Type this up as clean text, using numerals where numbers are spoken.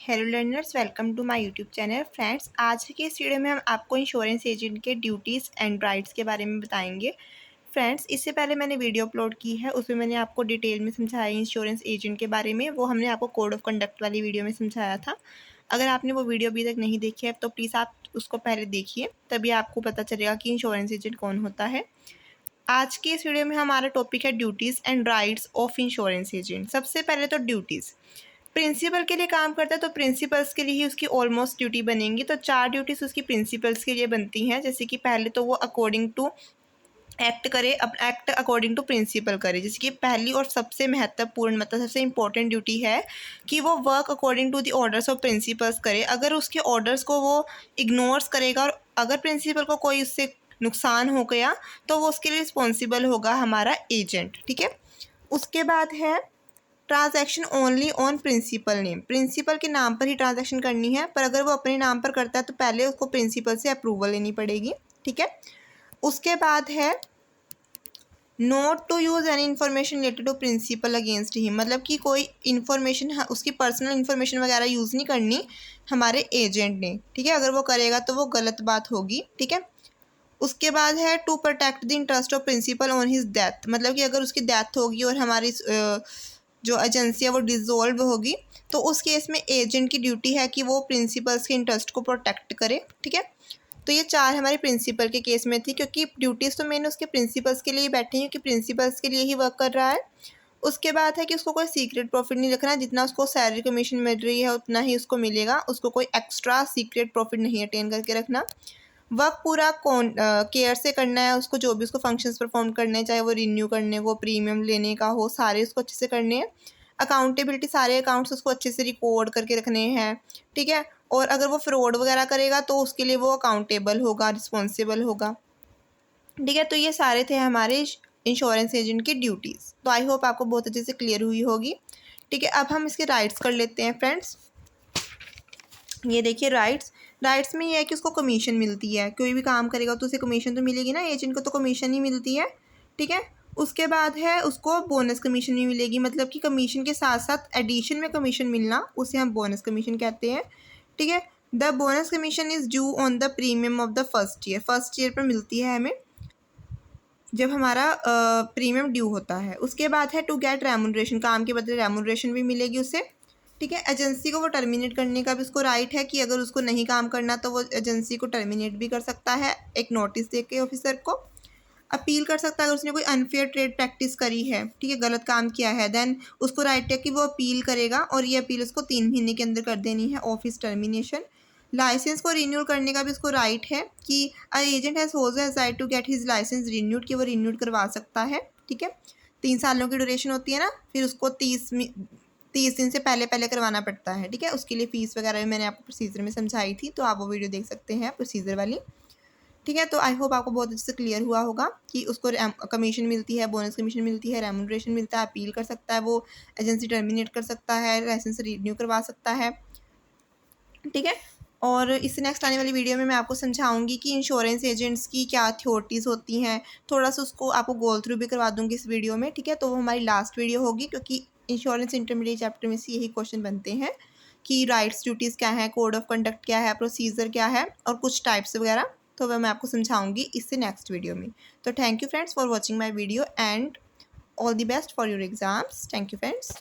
Hello learners, welcome to my YouTube channel. Friends, आज के इस वीडियो में हम आपको इंश्योरेंस एजेंट के ड्यूटीज़ एंड राइट्स के बारे में बताएंगे। फ्रेंड्स, इससे पहले मैंने वीडियो अपलोड की है, उसमें मैंने आपको डिटेल में समझाया इंश्योरेंस एजेंट के बारे में। वो हमने आपको कोड ऑफ कंडक्ट वाली वीडियो में समझाया था। अगर आपने वो वीडियो अभी तक नहीं देखी है तो प्लीज़ आप उसको पहले देखिए, तभी आपको पता चलेगा कि इंश्योरेंस एजेंट कौन होता है। आज की इस वीडियो में हमारा टॉपिक है duties and rights of insurance agent. सबसे पहले तो ड्यूटीज़। प्रिंसिपल के लिए काम करता है तो प्रिंसिपल्स के लिए ही उसकी ऑलमोस्ट ड्यूटी बनेंगी। तो 4 ड्यूटीज़ उसकी प्रिंसिपल्स के लिए बनती हैं। जैसे कि पहले तो वो according to act according to principal करे। जैसे कि पहली और सबसे महत्वपूर्ण मतलब सबसे इंपॉर्टेंट ड्यूटी है कि वो work according to the orders of principals करे। अगर उसके ऑर्डर्स को वो इग्नोर्स करेगा और अगर प्रिंसिपल को कोई उससे नुकसान हो गया तो वो उसके लिए रिस्पॉन्सिबल होगा हमारा एजेंट। ठीक है। उसके बाद है transaction only on principal name. Principal के नाम पर ही ट्रांजैक्शन करनी है, पर अगर वो अपने नाम पर करता है तो पहले उसको प्रिंसिपल से अप्रूवल लेनी पड़ेगी। ठीक है। उसके बाद है not to use any information related to principal against he. मतलब कि कोई इन्फॉर्मेशन उसकी पर्सनल इन्फॉर्मेशन वगैरह यूज़ नहीं करनी हमारे एजेंट ने। ठीक है। अगर वो करेगा तो वो गलत बात होगी। ठीक है। उसके बाद है to protect the interest of principal on his death. मतलब कि अगर उसकी डेथ होगी और हमारी जो एजेंसी है वो डिसॉल्व होगी तो उस केस में एजेंट की ड्यूटी है कि वो प्रिंसिपल्स के इंटरेस्ट को प्रोटेक्ट करे। ठीक है। तो ये 4 हमारे प्रिंसिपल के केस में थी, क्योंकि ड्यूटीज़ तो मैंने उसके प्रिंसिपल्स के लिए बैठी हैं, क्योंकि प्रिंसिपल्स के लिए ही वर्क कर रहा है। उसके बाद है कि उसको कोई सीक्रेट प्रॉफिट नहीं रखना। जितना उसको सैलरी कमीशन मिल रही है उतना ही उसको मिलेगा। उसको कोई एक्स्ट्रा सीक्रेट प्रॉफिट नहीं अटेन करके रखना। वर्क पूरा कौन केयर से करना है। उसको जो भी उसको फंक्शंस परफॉर्म करने हैं, चाहे वो रिन्यू करने को, प्रीमियम लेने का हो, सारे उसको अच्छे से करने हैं। अकाउंटेबिलिटी, सारे अकाउंट्स उसको अच्छे से रिकॉर्ड करके रखने हैं। ठीक है। और अगर वो फ्रॉड वगैरह करेगा तो उसके लिए वो अकाउंटेबल होगा, रिस्पॉन्सिबल होगा। ठीक है। तो ये सारे थे हमारे इंश्योरेंस एजेंट की ड्यूटीज़। तो आई होप आपको बहुत अच्छे से क्लियर हुई होगी। ठीक है। अब हम इसके राइट्स कर लेते हैं फ्रेंड्स। ये देखिए राइट्स में ये है कि उसको कमीशन मिलती है। कोई भी काम करेगा तो उसे कमीशन तो मिलेगी ना, एजेंट को तो कमीशन ही मिलती है। ठीक है। उसके बाद है उसको बोनस कमीशन भी मिलेगी। मतलब कि कमीशन के साथ साथ एडिशन में कमीशन मिलना, उसे हम बोनस कमीशन कहते हैं। ठीक है। The bonus commission is due on the premium of the first year पर मिलती है हमें, जब हमारा प्रीमियम ड्यू होता है। उसके बाद है टू गेट रेमुनरेशन, काम के बदले रेमुनरेशन भी मिलेगी उसे। ठीक है। एजेंसी को वो टर्मिनेट करने का भी उसको राइट है कि अगर उसको नहीं काम करना तो वो एजेंसी को टर्मिनेट भी कर सकता है एक नोटिस दे के ऑफिसर को। अपील कर सकता है अगर उसने कोई अनफेयर ट्रेड प्रैक्टिस करी है, ठीक है, गलत काम किया है, देन उसको राइट है कि वो अपील करेगा और ये अपील उसको 3 महीने के अंदर कर देनी है, ऑफिस टर्मिनेशन। लाइसेंस को रिन्यू करने का भी उसको राइट है कि agent has also has right to get his licence renewed, कि वो रिन्यूड करवा सकता है। ठीक है। 3 सालों की ड्यूरेशन होती है ना, फिर उसको 30 दिन से पहले पहले करवाना पड़ता है। ठीक है। उसके लिए फ़ीस वगैरह भी मैंने आपको प्रोसीजर में समझाई थी, तो आप वो वीडियो देख सकते हैं प्रोसीजर वाली। ठीक है। तो आई होप आपको बहुत अच्छे से क्लियर हुआ होगा कि उसको कमीशन मिलती है, बोनस कमीशन मिलती है, रेमुनरेशन मिलता है, अपील कर सकता है, वो एजेंसी टर्मिनेट कर सकता है, लाइसेंस रिन्यू करवा सकता है। ठीक है। और इससे नेक्स्ट आने वाली वीडियो में मैं आपको समझाऊंगी कि इंश्योरेंस एजेंट्स की क्या अथॉरिटीज़ होती हैं। थोड़ा सा उसको आपको गोल थ्रू भी करवा दूंगी इस वीडियो में। ठीक है। तो वो हमारी लास्ट वीडियो होगी, क्योंकि इंश्योरेंस इंटरमीडिएट चैप्टर में से यही क्वेश्चन बनते हैं कि राइट्स ड्यूटीज़ क्या है, कोड ऑफ कंडक्ट क्या है, प्रोसीजर क्या है और कुछ टाइप्स वगैरह। तो वह मैं आपको समझाऊंगी इससे नेक्स्ट वीडियो में। तो thank you friends for watching my video and all the best for your exams. Thank you friends.